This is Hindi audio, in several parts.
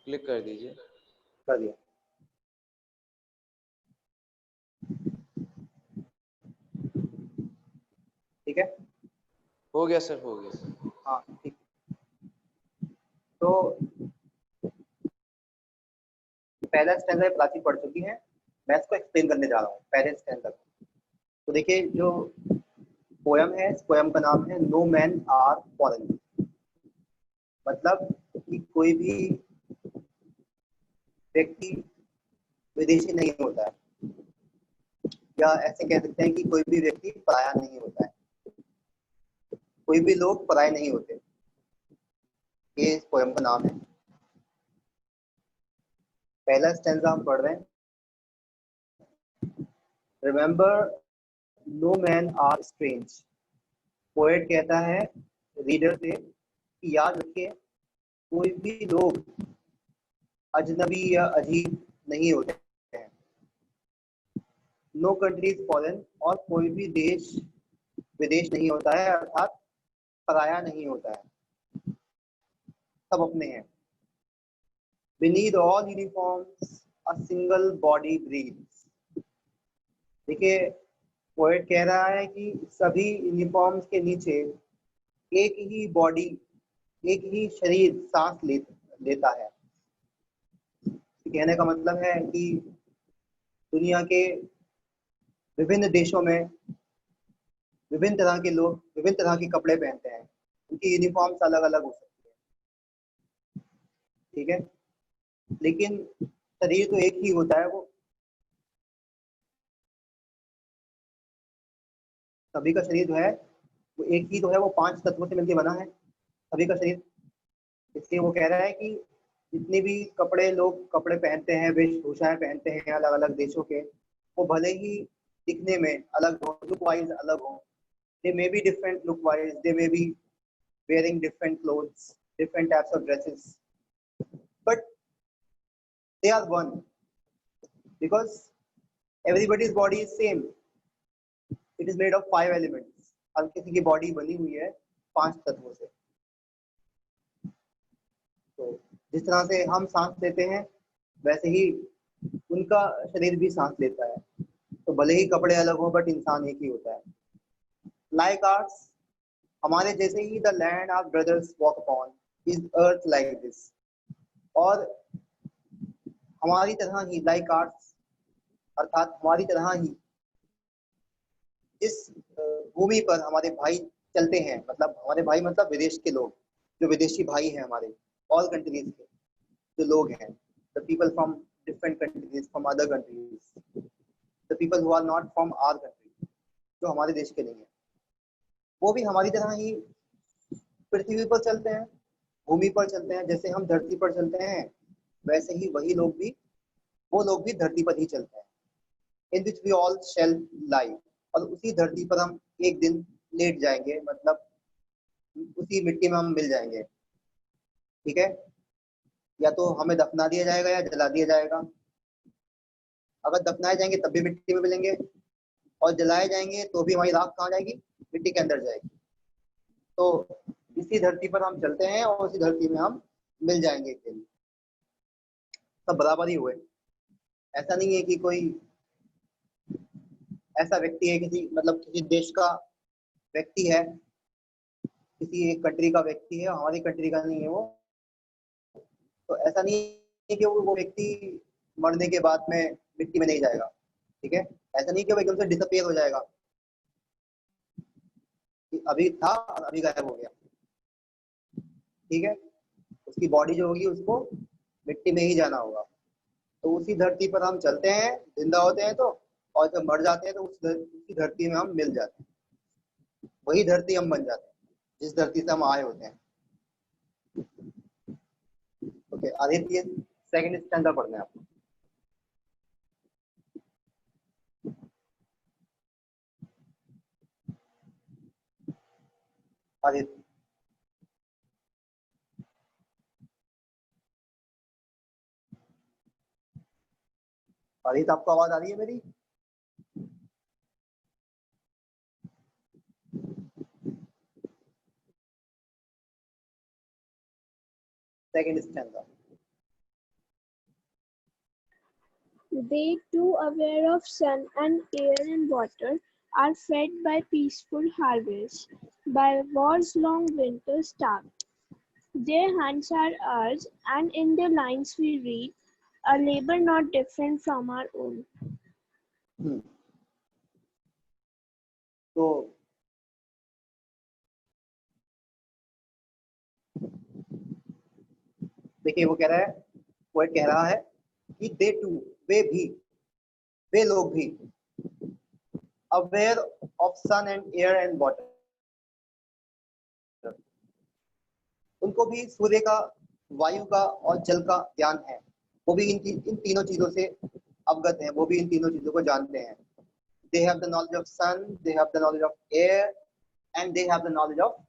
क्लिक कर दीजिए। कर दिया। ठीक है, हो गया सर, हो गया। हाँ ठीक। तो पहला स्टैंडर्ड प्राची पढ़ चुकी है, मैं इसको एक्सप्लेन करने जा रहा हूँ पहले स्टैंडर्ड। तो देखिए, जो पोयम है, इस पोयम का नाम है नो मैन आर फॉरेन। मतलब कि कोई भी व्यक्ति विदेशी नहीं होता है, या ऐसे कह सकते हैं कि कोई भी व्यक्ति पराया नहीं होता है, कोई भी लोग पराये नहीं होते। ये इस पोयम का नाम है। पहला स्टैंजा हम पढ़ रहे हैं। Remember no man are strange. Poet कहता है रीडर से कि याद रखिए, कोई भी लोग अजनबी या अजीब नहीं होते हैं। नो कंट्री इज फॉरेन, और कोई भी देश विदेश नहीं होता है, अर्थात पराया नहीं होता है, सब अपने हैं। Beneath all uniforms a single body breathes। देखिए, पोएट कह रहा है कि सभी यूनिफॉर्म्स के नीचे एक ही बॉडी, एक ही शरीर सांस लेता है। कहने का मतलब है कि दुनिया के विभिन्न देशों में विभिन्न तरह के लोग विभिन्न तरह के कपड़े पहनते हैं, उनकी यूनिफॉर्म्स अलग अलग हो सकती है। ठीक है, लेकिन शरीर तो एक ही होता है। वो सभी का शरीर जो है वो एक ही तो है, वो 5 तत्वों से मिलकर बना है सभी का शरीर। इसलिए वो कह रहा है कि जितने भी कपड़े लोग कपड़े पहनते हैं, वेशभूषाएं पहनते हैं अलग अलग देशों के, वो भले ही दिखने में अलग हो, लुक वाइज अलग हो, they may be different look wise, they may be wearing different clothes, different types of dresses, but they are one because everybody's body is same. It is made of 5 elements। हर किसी की बॉडी बनी हुई है 5 तत्वों से। तो जिस तरह से हम सांस लेते हैं, वैसे ही उनका शरीर भी सांस लेता है। तो भले ही कपड़े अलग हो, बट इंसान एक ही होता है। लाइक आर्ट्स, हमारे जैसे ही the land our brothers walk upon is earth like this. और हमारी तरह ही, लाइक आर्ट्स अर्थात हमारी तरह ही, जिस भूमि पर हमारे भाई चलते हैं, मतलब हमारे भाई मतलब विदेश के लोग, जो विदेशी भाई हैं हमारे, ऑल कंट्रीज के जो लोग हैं, the people from different countries, from other countries, the people who are not from our country, जो हमारे देश के नहीं है, वो भी हमारी तरह ही पृथ्वी पर चलते हैं, भूमि पर चलते हैं। जैसे हम धरती पर चलते हैं, वैसे ही वही लोग भी, वो लोग भी धरती पर ही चलते हैं। इन विच वी ऑल शेल लाई, और उसी धरती पर हम एक दिन लेट जाएंगे, मतलब उसी मिट्टी में हम मिल जाएंगे। ठीक है, या तो हमें दफना दिया जाएगा या जला दिया जाएगा। अगर दफनाए जाएंगे तब भी मिट्टी में मिलेंगे, और जलाए जाएंगे तो भी हमारी राख कहाँ जाएगी, मिट्टी के अंदर जाएगी। तो इसी धरती पर हम चलते हैं और उसी धरती में हम मिल जाएंगे एक दिन। सब बराबर ही हुए। ऐसा नहीं है कि कोई ऐसा व्यक्ति है, किसी मतलब किसी देश का व्यक्ति है, किसी एक कंट्री का व्यक्ति है, हमारी कंट्री का नहीं है वो। तो ऐसा नहीं है कि वो व्यक्ति मरने के बाद में मिट्टी में नहीं जाएगा। ठीक है, ऐसा नहीं कि वो एकदम से डिसअपियर हो जाएगा कि अभी था और अभी गायब हो गया। ठीक है, उसकी बॉडी जो होगी उसको मिट्टी में ही जाना होगा। तो उसी धरती पर हम चलते हैं, जिंदा होते हैं तो, और जब मर जाते हैं तो उसी धरती में हम मिल जाते हैं। वही धरती हम बन जाते हैं जिस धरती से हम आए होते हैं। ओके, आदित्य सेकंड स्टैंडा पढ़ना है आपको। आदित्य, आदित्य आपको आवाज आ रही है मेरी? Second stanza. They, too aware of sun and air and water, are fed by peaceful harvests, by war's long winter starved. Their hands are ours, and in their lines we read a labor not different from our own. हम्म, तो देखिए वो कह रहा है, पोएट कह रहा है कि दे टू, वे भी, वे लोग भी aware of sun and air and water, उनको भी सूर्य का, वायु का और जल का ज्ञान है। वो भी इन तीनों चीजों से अवगत हैं, वो भी इन तीनों चीजों को जानते हैं। They have the knowledge of sun, they have the knowledge of air and they have the knowledge of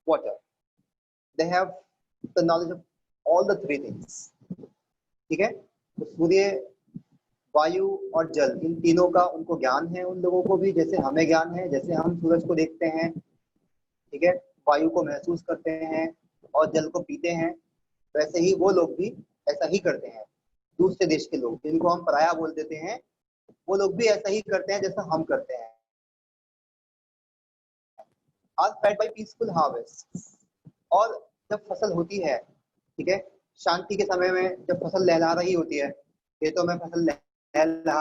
water. They have the knowledge of all the three things. ठीक है, तो सूर्य, वायु और जल, इन तीनों का उनको ज्ञान है, उन लोगों को भी, जैसे हमें ज्ञान है। जैसे हम सूरज को देखते हैं, ठीक है, वायु को महसूस करते हैं और जल को पीते हैं, वैसे ही वो लोग भी ऐसा ही करते हैं। दूसरे देश के लोग, जिनको हम पराया बोल देते हैं, वो लोग भी ऐसा ही करते हैं जैसा हम करते हैं। आज फेड बाय पीसफुल हार्वेस्ट, और जब फसल होती है, ठीक है, शांति के समय में जब फसल लहला रही होती है, खेतों में फसल लहला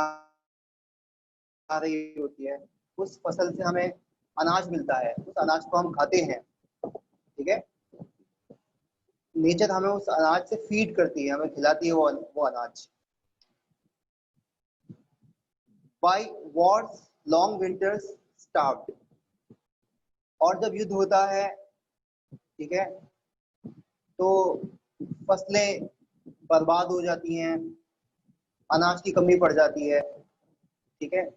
रही होती है, उस फसल से हमें अनाज मिलता है, उस अनाज को हम खाते हैं। ठीक है, नेचर हमें उस अनाज से फीड करती है, हमें खिलाती है वो अनाज। By wars long winters starved, और जब युद्ध होता है, ठीक है, तो फसलें बर्बाद हो जाती हैं, अनाज की कमी पड़ जाती है। ठीक है,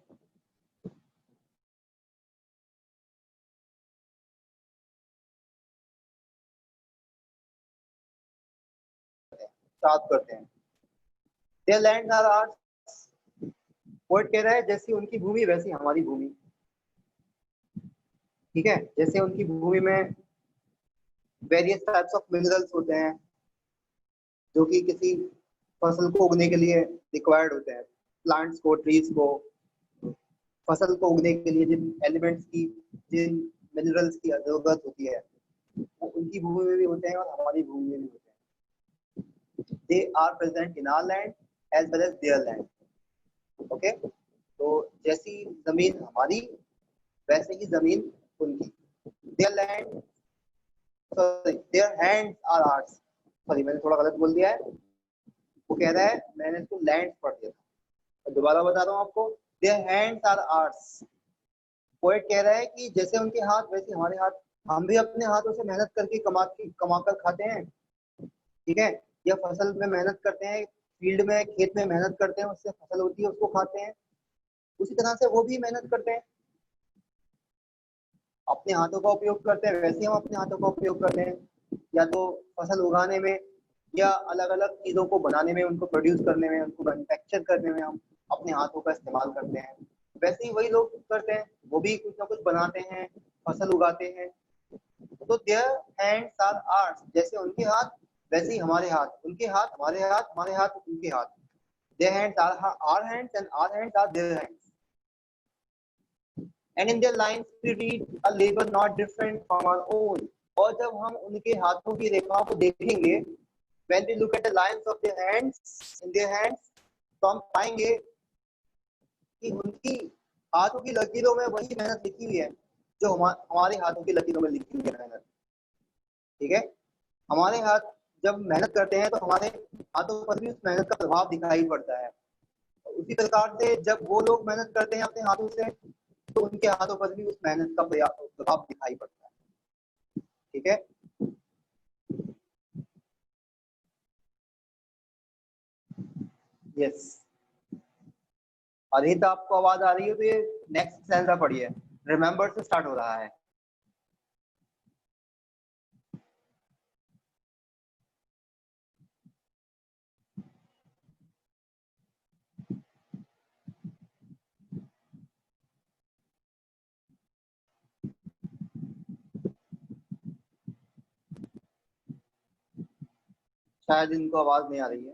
साफ करते हैं। Their lands are ours. Poet कह रहा है जैसी उनकी भूमि वैसी हमारी भूमि। ठीक है, जैसे उनकी भूमि में वेरियस टाइप्स ऑफ मिनरल्स होते हैं, जो कि किसी फसल को उगने के लिए रिक्वायर्ड होते हैं, प्लांट्स को, ट्रीज को, फसल को उगने के लिए जिन एलिमेंट्स की, जिन मिनरल्स की जरूरत होती है, वो उनकी भूमि में भी होते हैं और हमारी भूमि में भी होते हैं। They are present in our land as well as their land. Okay, तो जैसी जमीन हमारी, वैसे ही जमीन उनकी। Their land, sorry, their hands are ours. Sorry, मैंने थोड़ा गलत बोल दिया है। वो कह रहा है, मैंने इसको लैंड पढ़ दिया था, दोबारा बता रहा हूँ आपको। Their hands are ours. Poet कह रहा है कि जैसे उनके हाथ वैसे हमारे हाथ। हम भी अपने हाथों से मेहनत करके कमा कर खाते हैं। ठीक है, या फसल में मेहनत करते हैं, फील्ड में, खेत में मेहनत करते हैं, उससे फसल होती है, उसको खाते हैं। उसी तरह से वो भी मेहनत करते हैं, अपने हाथों का उपयोग करते हैं, वैसे हम अपने हाथों का उपयोग करते हैं, या तो फसल उगाने में, या अलग अलग चीजों को बनाने में, उनको प्रोड्यूस करने में, उनको मैन्युफैक्चर करने में हम अपने हाथों का इस्तेमाल करते हैं। वैसे ही वही लोग करते हैं, वो भी कुछ ना कुछ बनाते हैं, फसल उगाते हैं। तो देयर हैंड्स आर आर्स, जैसे उनके हाथ वैसे ही हमारे हाथ, उनके हाथ हमारे हाथ, हमारे हाथ उनके हाथ। Their hands are our hands and our hands are their hands, and in their lines we read a labor not different from our own। और जब हम उनके हाथों की रेखाओं को देखेंगे, when we look at the lines of their hands, in their hands, तो हम पाएंगे कि उनकी हाथों की लकीरों में वही मेहनत लिखी हुई है जो हमारे हाथों की लकीरों में लिखी हुई है मेहनत। ठीक है, हमारे हाथ जब मेहनत करते हैं तो हमारे हाथों पर भी उस मेहनत का प्रभाव दिखाई पड़ता है। उसी प्रकार से जब वो लोग मेहनत करते हैं अपने हाथों से, तो उनके हाथों पर भी उस मेहनत का प्रभाव दिखाई पड़ता है। ठीक है, यस। और ये तो आपको आवाज आ रही है, तो ये नेक्स्ट स्टैंजा पढ़िए, रिमेंबर से स्टार्ट हो रहा है। शायद इनको आवाज नहीं आ रही है।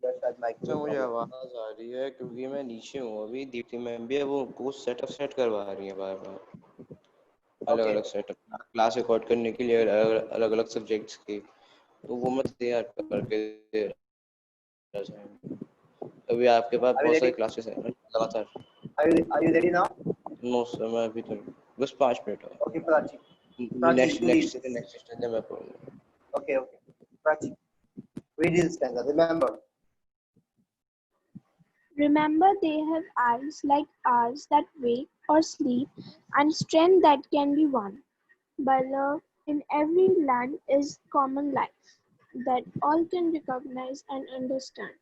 या शायद माइक अच्छा, में मुझे प्रॉब्लम। आवाज आ रही है क्योंकि मैं नीचे हूँ अभी। दीप्ति मैम भी है, वो कोर्स सेट करवा रही है बार बार, अलग ओके अलग सेटअप, क्लास रिकॉर्ड करने के लिए अलग अलग सब्जेक्ट्स की। तो वो मैं तैयार करके दे रहा हूँ। अभी आपके पास आर यू बहुत सारी रेडी? क्लासेस हैं ना लगातार। Are you ready now? No sir, मैं अभी तो बस 5 मिनट ओके प्राची, है। Prachi next you lead next this. Next stage में पढ़ूंगा। Okay, Prachi, read this stanza. Remember, Remember, they have eyes like ours that wake or sleep, and strength that can be won by love in every land is common life that all can recognize and understand.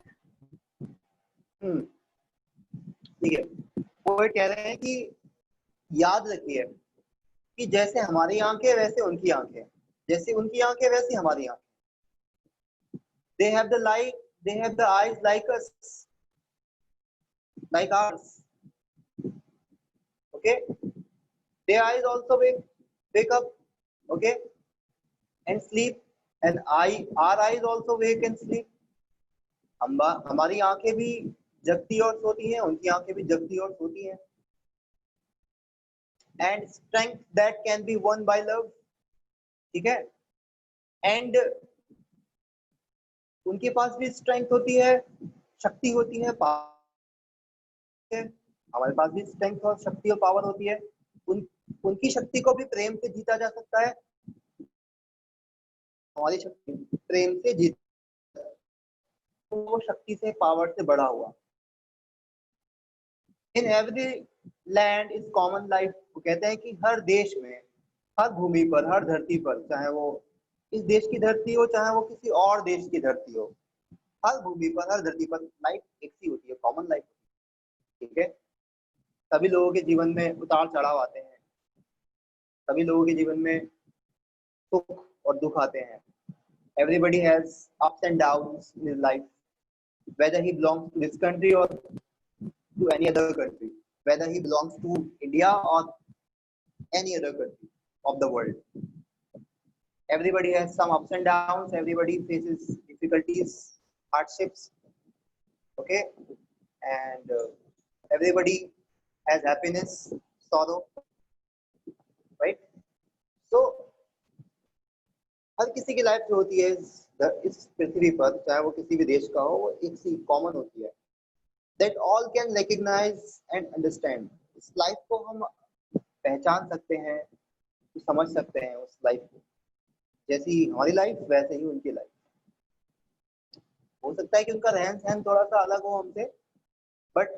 ठीक है। पोएट कह रहे हैं कि याद रखिए कि जैसे हमारी आंखें वैसे उनकी आंखें, जैसे उनकी आंखें वैसी हमारी आंखें। They have the light, they have the eyes like us, like ours. Okay, their eyes also wake up, okay, and sleep, and our eyes also wake and sleep. हमारी आंखें भी जगती और सोती हैं, उनकी आंखें भी जगती और सोती हैं। And strength that can be won by love, ठीक है। एंड उनके पास भी स्ट्रेंथ होती है, शक्ति होती है, हमारे पास भी स्ट्रेंथ और शक्ति और पावर होती है। उनकी शक्ति को भी प्रेम से जीता जा सकता है, हमारी शक्ति प्रेम से जीत, वो शक्ति से पावर से बढ़ा हुआ। In every land is common life, वो कहते हैं कि हर देश में, हर भूमि पर, हर धरती पर, चाहे वो इस देश की धरती हो, चाहे वो किसी और देश की धरती हो, हर भूमि पर, हर धरती पर लाइफ एक सी होती है, कॉमन लाइफ, ठीक है। सभी लोगों के जीवन में उतार चढ़ाव आते हैं, सभी लोगों के जीवन में सुख और दुख आते हैं। Everybody has ups and downs in his life, whether he belongs to this country or to any other country, whether he belongs to India or any other country of the world. Everybody has some ups and downs, everybody faces difficulties, hardships, okay, and everybody has happiness, sorrow, right? So हर किसी की लाइफ जो होती है इस पृथ्वी पर, चाहे वो किसी भी देश का हो, वो एक सी कॉमन होती है, that all can recognize and understand. इस लाइफ को हम पहचान सकते हैं, समझ सकते हैं उस लाइफ को, जैसी हमारी लाइफ वैसे ही उनकी लाइफ। हो सकता है कि उनका रहन सहन थोड़ा सा अलग हो हमसे, बट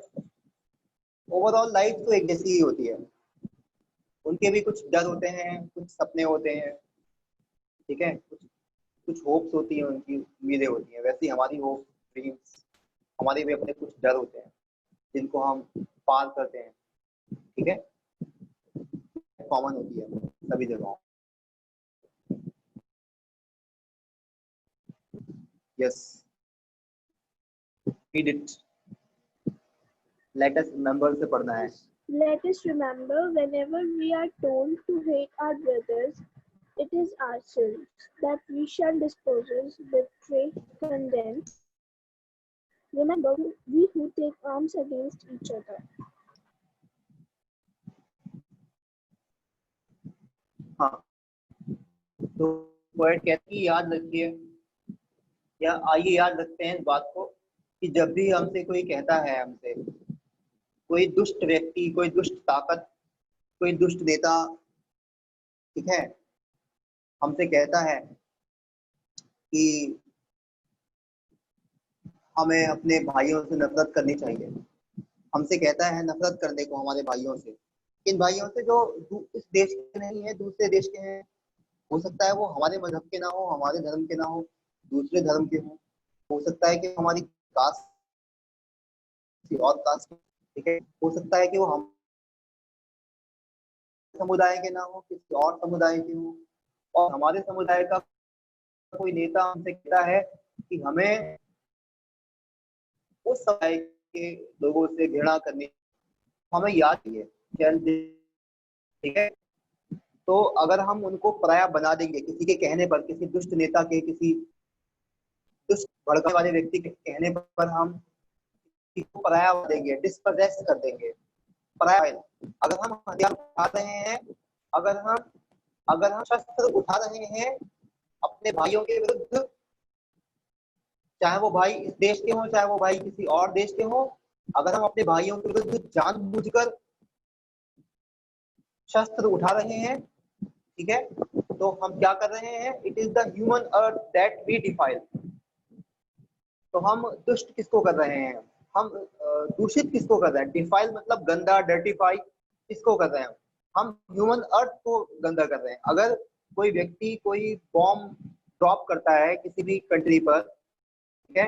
ओवरऑल लाइफ तो एक जैसी ही होती है। उनके भी कुछ डर होते हैं, कुछ सपने होते हैं, ठीक है, कुछ होप्स होती है, उनकी उम्मीदें होती हैं, वैसे ही हमारी होप, ड्रीम्स, हमारे भी अपने कुछ डर होते हैं जिनको हम पार करते हैं, ठीक है। कॉमन होती है सभी जगहों। Yes, read it. Let us remember से पढ़ना है। Let us remember, whenever we are told to hate our brothers, it is ourselves that we shall dispose, betray, condemn. Remember, we who take arms against each other. हाँ, तो पोएट कहते हैं कि याद रखिए, या आइए याद रखते हैं इस बात को कि जब भी हमसे कोई कहता है, हमसे कोई दुष्ट व्यक्ति, कोई दुष्ट ताकत, कोई दुष्ट नेता, ठीक है, हमसे कहता है कि हमें अपने भाइयों से नफरत करनी चाहिए, हमसे कहता है नफरत करने को हमारे भाइयों से, इन भाइयों से जो इस देश के नहीं है, दूसरे देश के हैं। हो सकता है वो हमारे मजहब के ना हो, हमारे धर्म के ना हो, दूसरे धर्म के हो सकता है कि हमारी कास्ट किसी और कास्ट के, ठीक है, हो सकता है कि वो हम समुदाय के ना हो, किसी और समुदाय के हो, और हमारे समुदाय का कोई नेता हमसे कहता है कि हमें उस समुदाय के लोगों से घृणा करनी, हमें याद है, ठीक है। तो अगर हम उनको पराया बना देंगे किसी के कहने पर, किसी दुष्ट नेता के, किसी दुष्ट भड़काने वाले व्यक्ति के कहने पर हम किसी को पराया देंगे, डिस्पोजेस कर देंगे, पराया। अगर हम हथियार उठा रहे हैं, अगर हम शस्त्र उठा रहे हैं अपने भाइयों के विरुद्ध, चाहे वो भाई इस देश के हों, चाहे वो भाई किसी और देश के हों, अगर हम अपने भाइयों के विरुद्ध जानबूझकर शस्त्र उठा रहे हैं, ठीक है, तो हम क्या कर रहे हैं? It is the human earth that we defile. तो हम दुष्ट किसको कर रहे हैं? हम दूषित किसको कर रहे हैं? डिफाइल मतलब गंदा, डर्टिफाई किसको कर रहे हैं? हम ह्यूमन अर्थ को गंदा कर रहे हैं। अगर कोई व्यक्ति कोई बॉम्ब ड्रॉप करता है किसी भी कंट्री पर, ठीक है,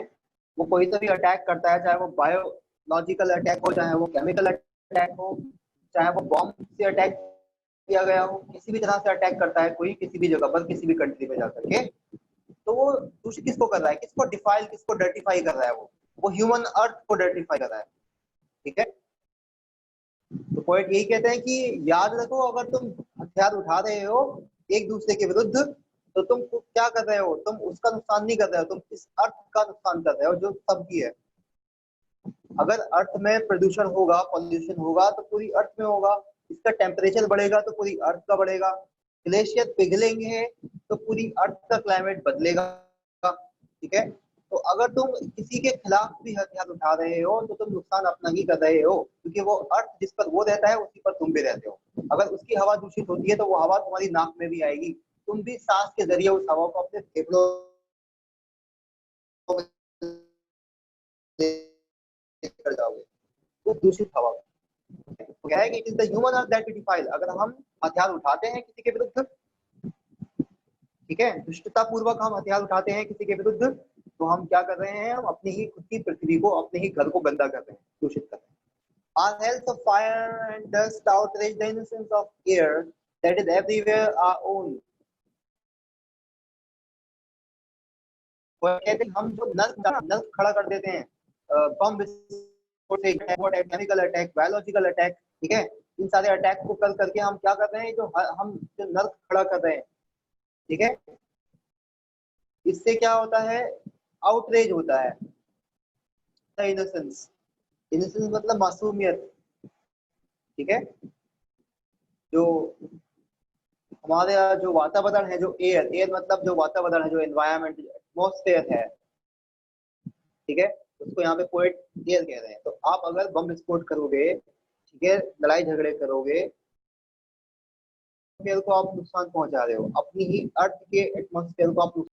वो कोई सा भी अटैक करता है, चाहे वो बायोलॉजिकल अटैक हो, चाहे वो केमिकल अटैक हो, चाहे वो बॉम्ब से अटैक किया गया हो, किसी भी तरह से अटैक करता है कोई किसी भी जगह पर, किसी भी कंट्री में जाकर के, तो वो दूषित किसको कर रहा है? किसको डिफाइल, किसको डर्टिफाई कर रहा है? वो ह्यूमन अर्थ को डर्टिफाई कर रहा है, ठीक है। तो पॉइंट यही कहते हैं कि याद रखो, अगर तुम हथियार उठा रहे हो एक दूसरे के विरुद्ध, तो तुम क्या कर रहे हो? तुम उसका नुकसान नहीं कर रहे हो, तुम इस अर्थ का नुकसान कर रहे हो जो सबकी है। अगर अर्थ में प्रदूषण होगा, पॉल्यूशन होगा, तो पूरी अर्थ में होगा। इसका टेम्परेचर बढ़ेगा तो पूरी अर्थ का बढ़ेगा। ग्लेशियर पिघलेंगे तो पूरी अर्थ का क्लाइमेट बदलेगा, ठीक है। तो अगर तुम किसी के खिलाफ भी हथियार उठा रहे हो तो तुम नुकसान अपना ही कर रहे हो, क्योंकि वो अर्थ जिस पर वो रहता है उसी पर तुम भी रहते हो। अगर उसकी हवा दूषित होती है तो वो हवा तुम्हारी नाक में भी आएगी, तुम भी सांस के जरिए उस हवा को अपने फेफड़ों में लेकर जाओगे, वो दूषित हवा। तो क्या है कि it is the human earth that we defile. अगर हम हथियार उठाते हैं किसी के विरुद्ध, ठीक है, दुष्टता पूर्वक हम हथियार उठाते हैं किसी के विरुद्ध, तो हम क्या कर रहे हैं? हम अपनी ही खुद की पृथ्वी को, अपने ही घर को गंदा कर रहे हैं, दूषित कर रहे हैं। Our health of fire and dust outrage the innocence of air that is everywhere our own. कहते हैं हम जो नल खड़ा कर देते हैं, बम विस्फोट से, केमिकल अटैक, बायोलॉजिकल अटैक, ठीक है, इन सारे अटैक को कर करके हम क्या कर रहे हैं? जो हम जो नल खड़ा कर रहे हैं, ठीक है, इससे क्या होता है? आउटरेज होता है। इनोसेंस, इनोसेंस मतलब मासूमियत, ठीक है। जो हमारे जो वातावरण है, जो एयर, एयर मतलब जो वातावरण है, जो एनवायरनमेंट, एटमॉस्फेयर है, ठीक है, उसको यहाँ पे पोएट एयर कह रहे हैं। तो आप अगर बम विस्फोट करोगे, ठीक है, लड़ाई झगड़े करोगे, एटमॉस्फेयर को आप नुकसान पहुंचा रहे हो, अपनी ही अर्थ के एटमॉस्फेयर को आप